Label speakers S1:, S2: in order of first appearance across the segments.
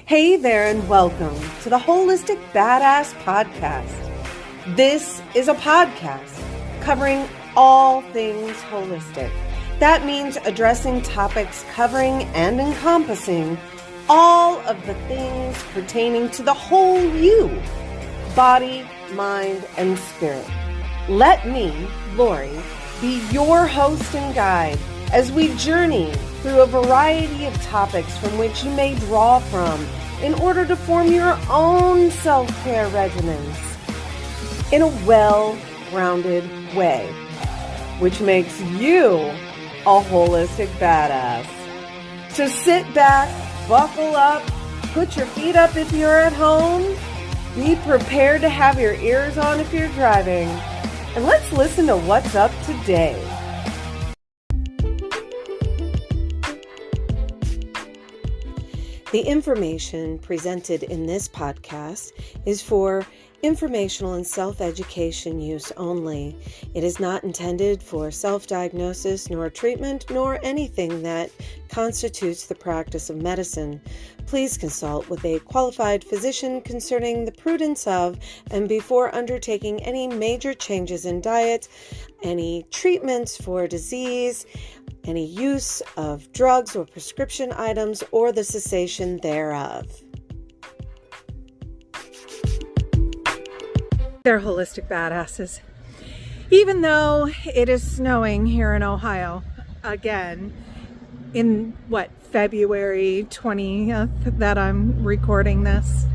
S1: Hey there and welcome to the Wholistic Badass Podcast. This is a podcast covering all things holistic. That means addressing topics covering and encompassing all of the things pertaining to the whole you, body, mind, and spirit. Let me, Lori, be your host and guide as we journey through a variety of topics from which you may draw from in order to form your own self-care regimens in a well-rounded way, which makes you a holistic badass. So sit back, buckle up, put your feet up if you're at home, be prepared to have your ears on if you're driving, and let's listen to what's up today. The information presented in this podcast is for informational and self-education use only. It is not intended for self-diagnosis, nor treatment, nor anything that constitutes the practice of medicine. Please consult with a qualified physician concerning the prudence of and before undertaking any major changes in diet, any treatments for disease, any use of drugs or prescription items, or the cessation thereof. They're holistic badasses. Even though it is snowing here in Ohio again, in February 20th that I'm recording this,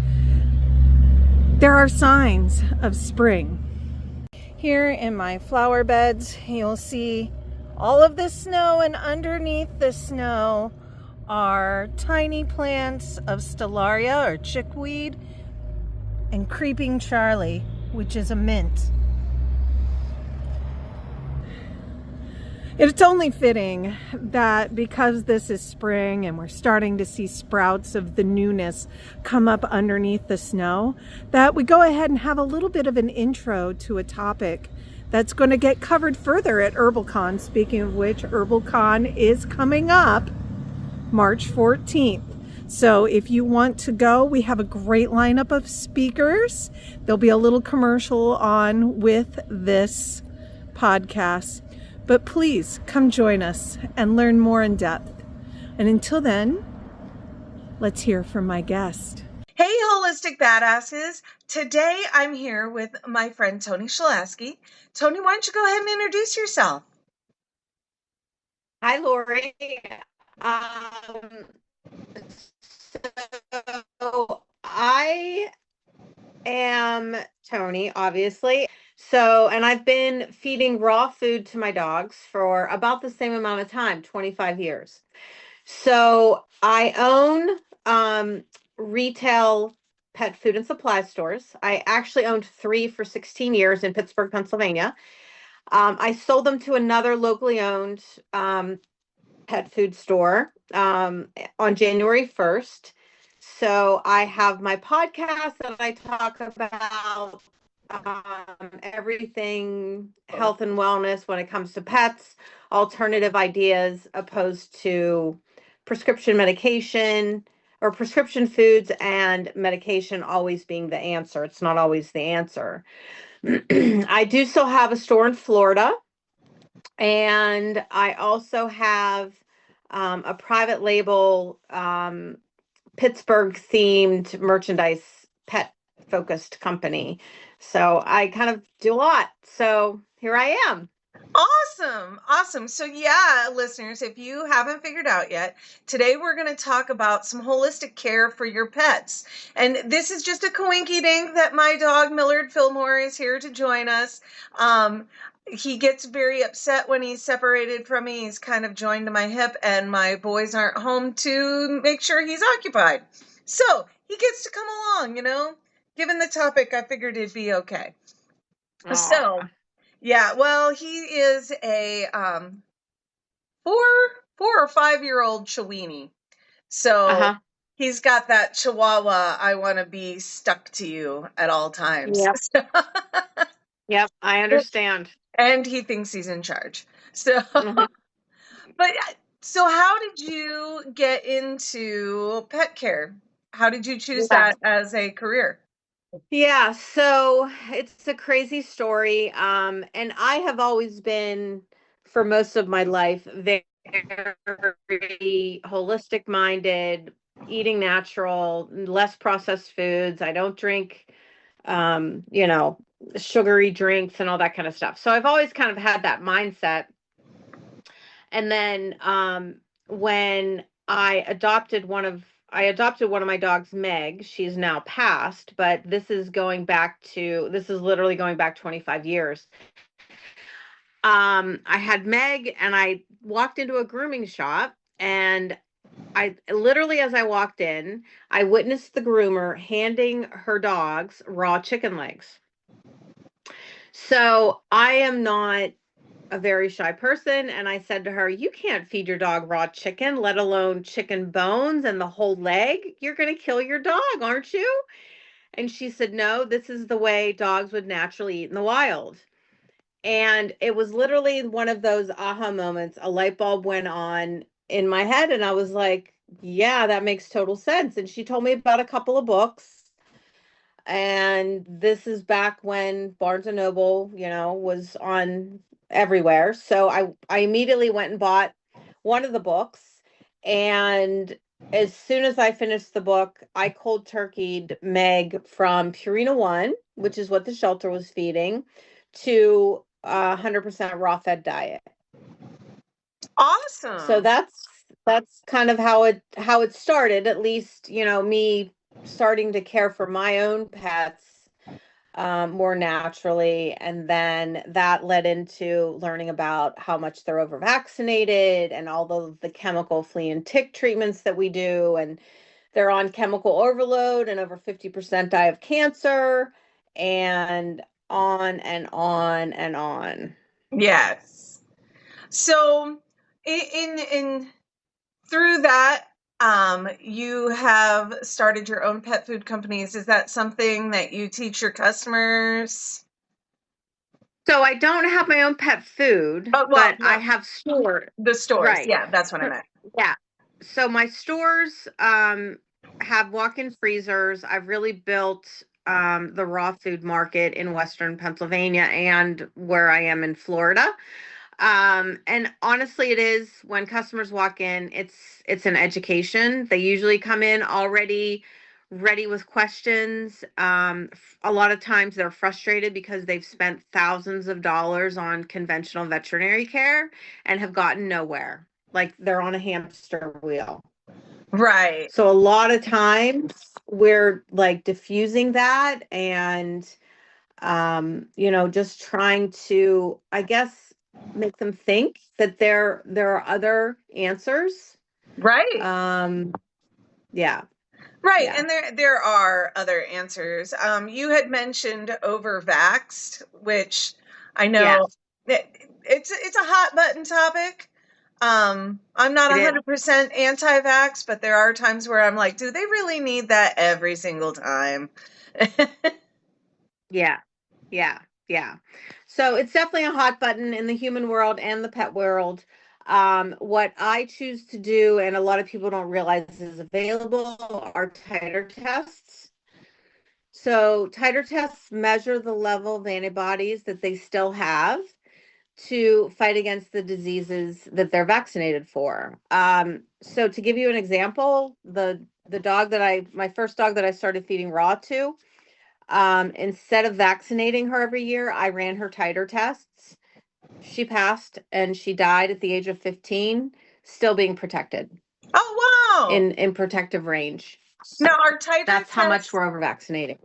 S1: there are signs of spring. Here in my flower beds, you'll see all of the snow, and underneath the snow are tiny plants of stellaria or chickweed and creeping Charlie, which is a mint. It's only fitting that because this is spring and we're starting to see sprouts of the newness come up underneath the snow, that we go ahead and have a little bit of an intro to a topic that's going to get covered further at HerbalCon. Speaking of which, HerbalCon is coming up March 14th. So if you want to go, we have a great lineup of speakers. There'll be a little commercial on with this podcast. But please come join us and learn more in depth. And until then, let's hear from my guest. Hey, holistic badasses. Today I'm here with my friend Toni Shelaske. Toni, why don't you go ahead and introduce yourself?
S2: Hi, Lori. So I am Toni, obviously. And I've been feeding raw food to my dogs for about the same amount of time, 25 years. So I own retail pet food and supply stores. I actually owned 3 for 16 years in Pittsburgh, Pennsylvania. I sold them to another locally owned pet food store on January 1st. So I have my podcast that I talk about everything health and wellness when it comes to pets, alternative ideas opposed to prescription medication or prescription foods, and medication always being the answer. It's not always the answer. I do still have a store in Florida, and I also have a private label Pittsburgh themed merchandise pet focused company. So I kind of do a lot. So here I am.
S1: Awesome. So yeah, listeners, if you haven't figured out yet, today we're going to talk about some holistic care for your pets. And this is just a coinky dink that my dog Millard Fillmore is here to join us. He gets very upset when he's separated from me. He's kind of joined to my hip, and my boys aren't home to make sure he's occupied. So he gets to come along, Given the topic, I figured it'd be okay. Aww. So, yeah, well, he is a 4 or 5 year old Chiweenie. So he's got that Chihuahua, I want to be stuck to you at all times.
S2: Yep. Yep, I understand.
S1: And he thinks he's in charge. So, So how did you get into pet care?
S3: How did you choose
S2: Yeah.
S3: that as a career?
S2: Yeah, so it's a crazy story. And I have always been, for most of my life, very holistic minded, eating natural, less processed foods. I don't drink, you know, sugary drinks and all that kind of stuff. So I've always kind of had that mindset. And then when I adopted one of my dogs, Meg. She's now passed, but this is literally going back 25 years. I had Meg and I walked into a grooming shop, and I literally, as I walked in, I witnessed the groomer handing her dogs raw chicken legs. So I am not a very shy person, and I said to her, "You can't feed your dog raw chicken, let alone chicken bones and the whole leg. You're going to kill your dog, aren't you?" And she said, "No, this is the way dogs would naturally eat in the wild." And it was literally one of those aha moments. A light bulb went on in my head, and I was like, "Yeah, that makes total sense." And she told me about a couple of books, and this is back when Barnes and Noble, was on everywhere. So I immediately went and bought one of the books, and as soon as I finished the book, I cold turkeyed Meg from Purina One, which is what the shelter was feeding, to 100% raw fed diet. So
S3: Awesome.
S2: that's kind of how it started, at least, me starting to care for my own pets more naturally. And then that led into learning about how much they're over vaccinated and all the chemical flea and tick treatments that we do. And they're on chemical overload, and over 50% die of cancer, and on and on and on.
S3: Yes. So in through that, you have started your own pet food companies. Is that something that you teach your customers?
S2: So I don't have my own pet food,
S3: Oh, well,
S2: but I
S3: no,
S2: have stores.
S3: the stores.
S2: Right.
S3: Yeah, that's what I
S2: So,
S3: meant.
S2: yeah. So my stores have walk-in freezers. I've really built the raw food market in Western Pennsylvania and where I am in Florida. And honestly, it is, when customers walk in, it's an education. They usually come in already ready with questions. A lot of times they're frustrated because they've spent thousands of dollars on conventional veterinary care and have gotten nowhere. Like they're on a hamster wheel.
S3: Right.
S2: So a lot of times we're like diffusing that, and just trying to, I guess, make them think that there are other answers.
S3: Right.
S2: Um, yeah,
S3: Right.
S2: yeah,
S3: And there are other answers. You had mentioned overvaxxed, which I
S2: yeah,
S3: know that it's a hot button topic. I'm not
S2: it is.
S3: 100% anti-vax, but there are times where I'm like, do they really need that every single time?
S2: Yeah, yeah, yeah. So it's definitely a hot button in the human world and the pet world. What I choose to do, and a lot of people don't realize is available, are titer tests. So titer tests measure the level of antibodies that they still have to fight against the diseases that they're vaccinated for. So to give you an example, my first dog that I started feeding raw to, instead of vaccinating her every year, I ran her titer tests. She passed, and she died at the age of 15, still being protected
S3: Oh, wow.
S2: in protective range.
S3: Now,
S2: That's how much we're over vaccinating.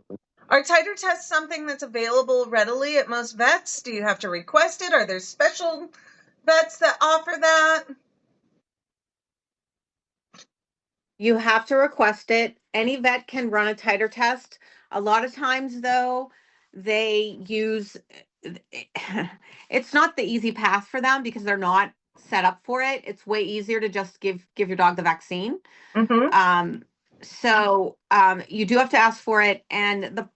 S3: are titer tests something that's available readily at most vets? Do you have to request it? Are there special vets that offer that?
S2: You have to request it. Any vet can run a titer test. A lot of times, though, they use it's not the easy path for them because they're not set up for it. It's way easier to just give your dog the vaccine.
S3: Mm-hmm.
S2: So you do have to ask for it, and the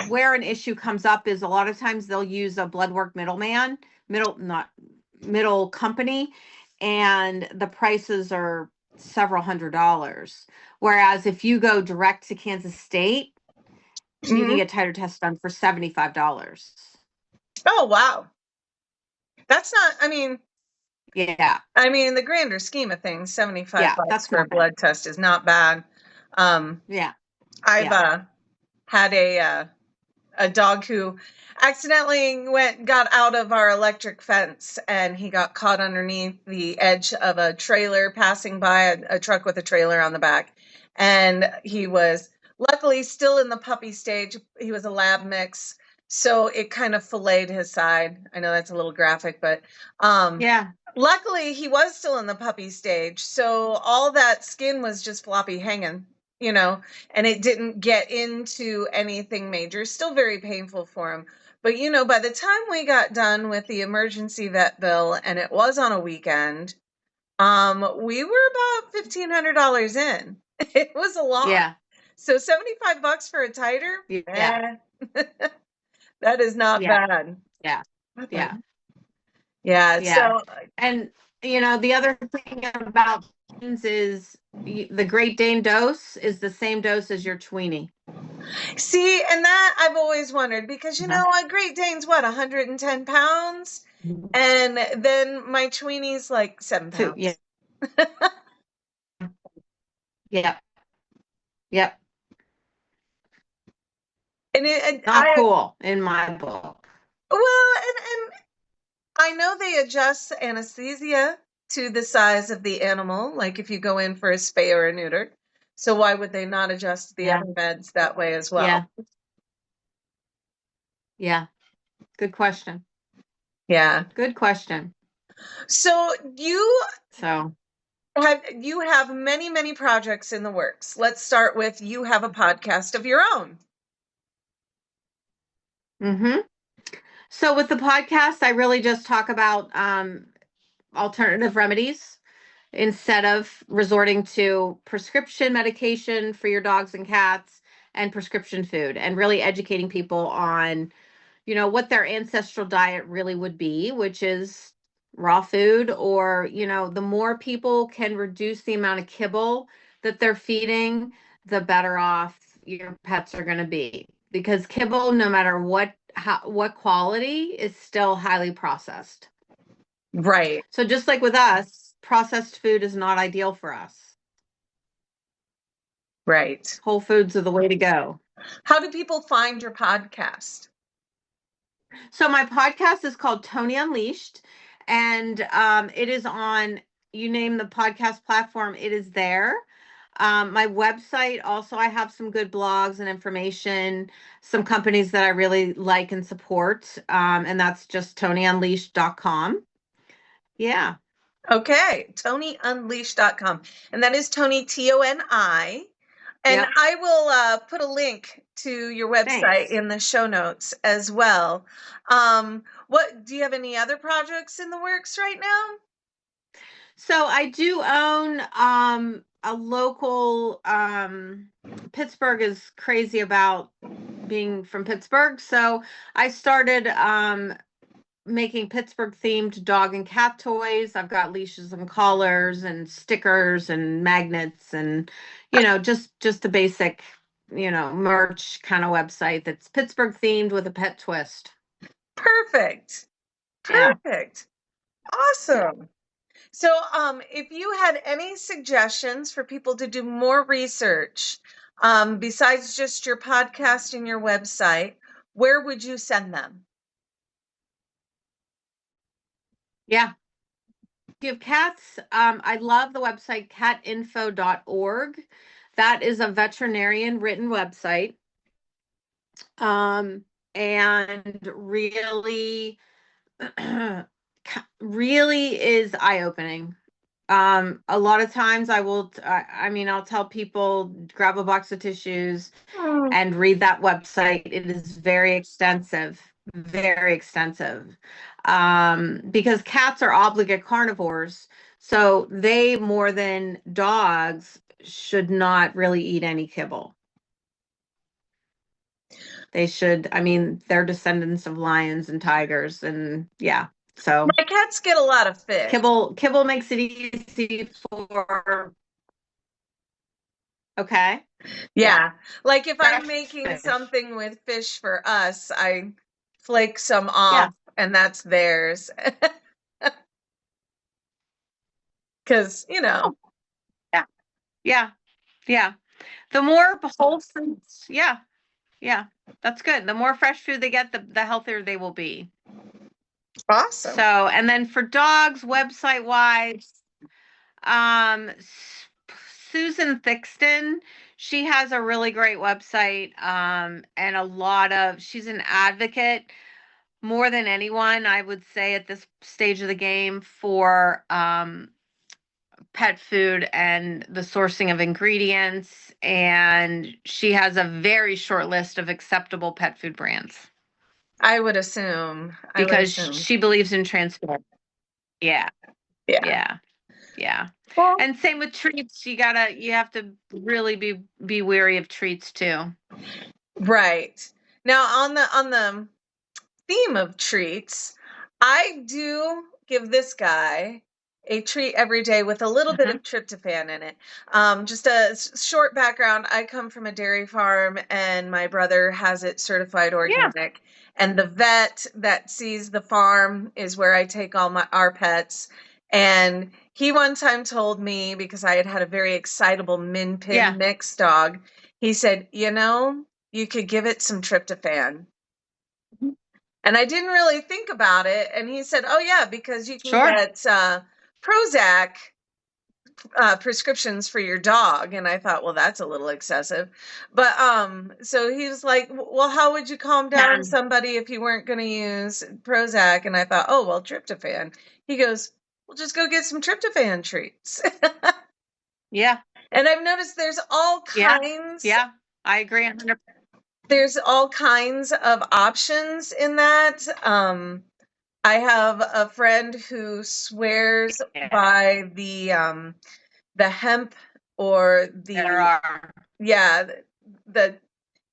S2: where an issue comes up is a lot of times they'll use a blood work middle company, and the prices are several $100s. Whereas if you go direct to Kansas State, you can
S3: Mhm.
S2: get titer tests done for $75.
S3: Oh, wow. That's not,
S2: Yeah.
S3: in the grander scheme of things, 75
S2: Yeah,
S3: bucks
S2: that's
S3: for a
S2: not bad.
S3: blood test is not bad.
S2: Yeah.
S3: I've
S2: Yeah.
S3: had a dog who accidentally got out of our electric fence, and he got caught underneath the edge of a trailer passing by, a truck with a trailer on the back. And he was luckily still in the puppy stage. He was a lab mix, so it kind of filleted his side. I know that's a little graphic, but
S2: Yeah.
S3: luckily he was still in the puppy stage. So all that skin was just floppy hanging, and it didn't get into anything major. Still very painful for him. But, by the time we got done with the emergency vet bill, and it was on a weekend, we were about $1,500 in. It was a lot.
S2: Yeah.
S3: So 75 bucks for a titer?
S2: Yeah.
S3: That is not
S2: Yeah.
S3: bad.
S2: Yeah. Yeah.
S3: Yeah.
S2: Yeah.
S3: So
S2: And the other thing about is the Great Dane dose is the same dose as your tweenie.
S3: see, and that I've always wondered, because
S2: Uh-huh.
S3: a Great Dane's what, 110 pounds? And then my Tweenie's like 7 pounds.
S2: Yeah. Yep. Yep.
S3: And
S2: Not cool in my book.
S3: well, and I know they adjust anesthesia to the size of the animal, like if you go in for a spay or a neuter. So why would they not adjust the
S2: Yeah.
S3: other meds that way as well?
S2: Yeah. Yeah. Good question.
S3: Yeah.
S2: Good question.
S3: So you
S2: So
S3: have many, many projects in the works. Let's start with, you have a podcast of your own.
S2: So with the podcast, I really just talk about alternative remedies instead of resorting to prescription medication for your dogs and cats and prescription food, and really educating people on, what their ancestral diet really would be, which is raw food, or, the more people can reduce the amount of kibble that they're feeding, the better off your pets are going to be, because kibble, no matter what quality, is still highly processed.
S3: Right.
S2: So just like with us, processed food is not ideal for us.
S3: Right.
S2: Whole foods are the way to go.
S3: How do people find your podcast?
S2: So my podcast is called Toni Unleashed, and it is on, you name the podcast platform, it is there. My website also, I have some good blogs and information, some companies that I really like and support, and that's just ToniUnleashed.com. Yeah.
S3: Okay, ToniUnleashed.com. And that is Toni, Toni. And
S2: Yep.
S3: I will put a link to your website
S2: Thanks.
S3: in the show notes as well. What do you have any other projects in the works right now?
S2: So I do own a local, Pittsburgh is crazy about being from Pittsburgh. So I started making Pittsburgh themed dog and cat toys. I've got leashes and collars and stickers and magnets and, just a basic, merch kind of website that's Pittsburgh themed with a pet twist.
S3: Perfect.
S2: Yeah.
S3: Perfect. Awesome. So, if you had any suggestions for people to do more research, besides just your podcast and your website, where would you send them?
S2: Yeah. If you have cats, I love the website catinfo.org. That is a veterinarian written website. And really, really is eye-opening. A lot of times I'll tell people, grab a box of tissues and read that website. It is very extensive, very extensive. Because cats are obligate carnivores, so they, more than dogs, should not really eat any kibble. They should, they're descendants of lions and tigers, and yeah. So
S3: My cats get a lot of fish.
S2: kibble makes it easy for Okay.
S3: Yeah. Like if I'm
S2: Fresh
S3: making
S2: fish.
S3: something with fish for us, I flake some
S2: Yeah.
S3: off and that's theirs. Because,
S2: Oh, yeah. Yeah. Yeah. The more whole foods, yeah. Yeah. That's good. The more fresh food they get, the healthier they will be.
S3: awesome.
S2: So, and then for dogs, website wise, Susan Thixton, she has a really great website, and she's an advocate more than anyone, I would say, at this stage of the game for pet food and the sourcing of ingredients. And she has a very short list of acceptable pet food brands
S3: I would assume.
S2: because she believes in transparency. Yeah.
S3: Yeah.
S2: Yeah. Yeah.
S3: Well,
S2: And same with treats. You have to really be wary of treats too.
S3: right. Now on the theme of treats, I do give this guy a treat every day with a little bit of tryptophan in it. Just a short background. I come from a dairy farm and my brother has it certified organic. And the vet that sees the farm is where I take all our pets. And he one time told me, because I had a very excitable min pin mix dog, he said, you could give it some tryptophan. And I didn't really think about it. And he said, oh, yeah, because you can get Prozac prescriptions for your dog. And I thought, well, that's a little excessive. But so he was like, well, how would you calm down somebody if you weren't going to use Prozac? And I thought, oh, well, tryptophan. He goes, well, just go get some tryptophan treats.
S2: Yeah.
S3: And I've noticed there's all kinds.
S2: Yeah, I agree 100%.
S3: There's all kinds of options in that. I have a friend who swears by the hemp or the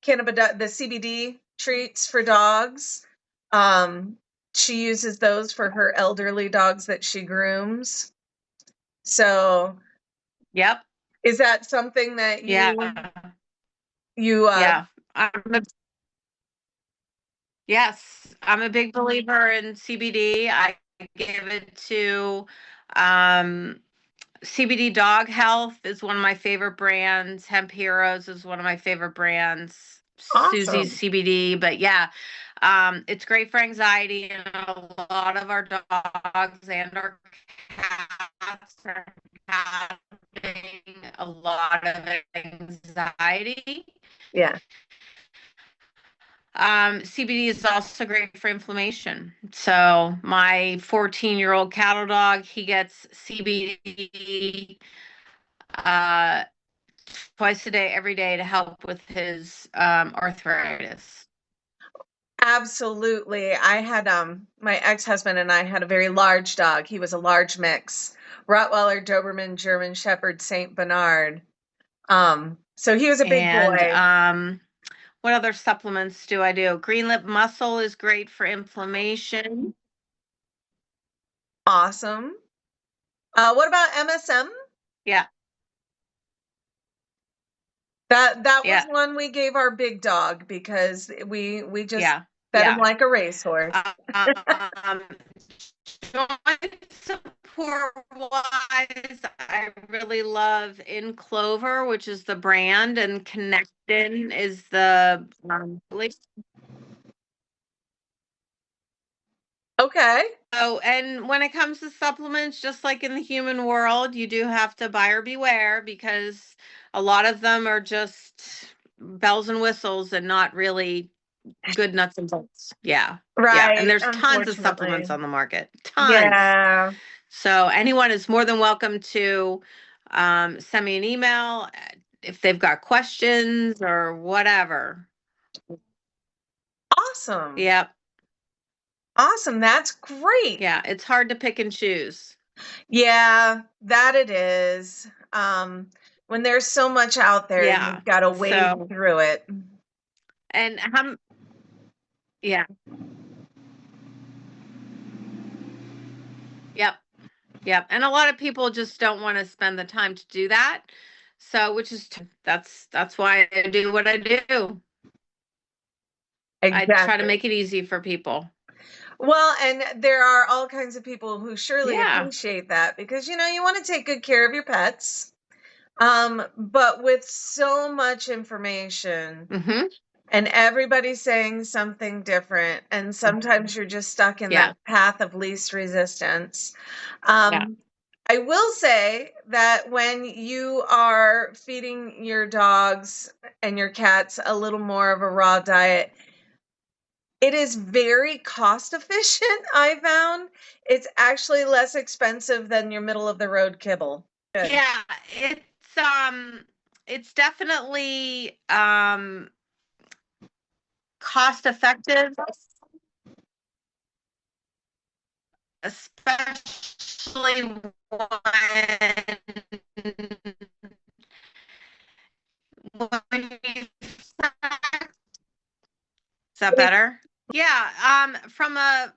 S3: cannabis, the CBD treats for dogs. She uses those for her elderly dogs that she grooms. So,
S2: yep.
S3: Is that something that
S2: Yes, I'm a big believer in CBD. I give it to CBD Dog Health is one of my favorite brands. Hemp Heroes is one of my favorite brands.
S3: Awesome.
S2: Susie's CBD, but it's great for anxiety, and a lot of our dogs and our cats are having a lot of anxiety.
S3: Yeah.
S2: CBD is also great for inflammation. So my 14-year-old cattle dog, he gets CBD twice a day, every day, to help with his arthritis.
S3: Absolutely. I had my ex-husband and I had a very large dog. He was a large mix, Rottweiler, Doberman, German Shepherd, Saint Bernard. So he was a big boy.
S2: What other supplements do I do? Green lip mussel is great for inflammation.
S3: Awesome. What about MSM?
S2: Yeah.
S3: That was one we gave our big dog because we just fed him like a racehorse.
S2: Joint support wise, I really love In Clover, which is the brand, and Connectin is the
S3: Okay.
S2: Oh, and when it comes to supplements, just like in the human world, you do have to buyer beware, because a lot of them are just bells and whistles and not really good nuts and bolts. Yeah.
S3: Right.
S2: Yeah. And there's tons of supplements on the market. Tons.
S3: Yeah.
S2: So anyone is more than welcome to send me an email if they've got questions or whatever.
S3: Awesome.
S2: Yep.
S3: Awesome. That's great.
S2: Yeah. It's hard to pick and choose.
S3: Yeah, that it is. When there's so much out there, you've got to wade through it.
S2: And Yep. And a lot of people just don't want to spend the time to do that. So, that's why I do what I do. I try to make it easy for people.
S3: Well, and there are all kinds of people who surely
S2: Yeah.
S3: appreciate that because, you know, you want to take good care of your pets. But with so much information
S2: Mm-hmm.
S3: and everybody saying something different, and sometimes you're just stuck in
S2: Yeah.
S3: that path of least resistance.
S2: Yeah.
S3: I will say that when you are feeding your dogs and your cats a little more of a raw diet, it is very cost efficient. I found it's actually less expensive than your middle of the road kibble. Good.
S2: Yeah, it's definitely cost effective, especially when you, is that better? Yeah, from a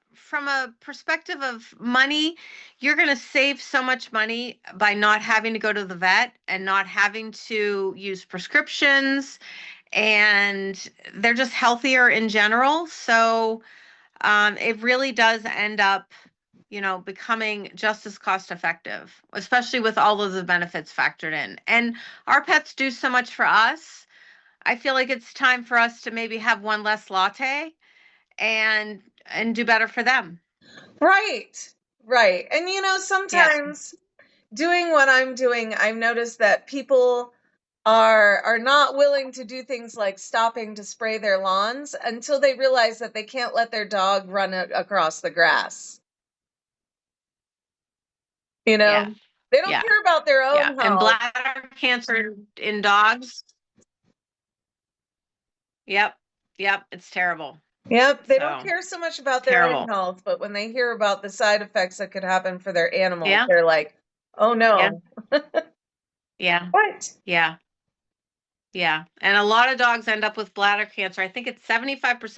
S2: perspective of money, you're going to save so much money by not having to go to the vet and not having to use prescriptions, and they're just healthier in general. So it really does end up, becoming just as cost effective, especially with all of the benefits factored in. And our pets do so much for us. I feel like it's time for us to maybe have one less latte and do better for them.
S3: Right. Right. And you know, sometimes doing what I'm doing, I've noticed that people are not willing to do things like stopping to spray their lawns until they realize that they can't let their dog run across the grass. You
S2: Yeah.
S3: know, they don't
S2: Yeah.
S3: care about their
S2: Yeah.
S3: own
S2: And
S3: health.
S2: bladder cancer in dogs. Yep. Yep. It's terrible.
S3: Yep, they don't
S2: So
S3: care so much about their own
S2: terrible.
S3: health, but when they hear about the side effects that could happen for their animals,
S2: Yeah.
S3: they're like, "Oh
S2: Yeah.
S3: no."
S2: Yeah.
S3: What?
S2: Yeah. Yeah. And a lot of dogs end up with bladder cancer. I think it's 75%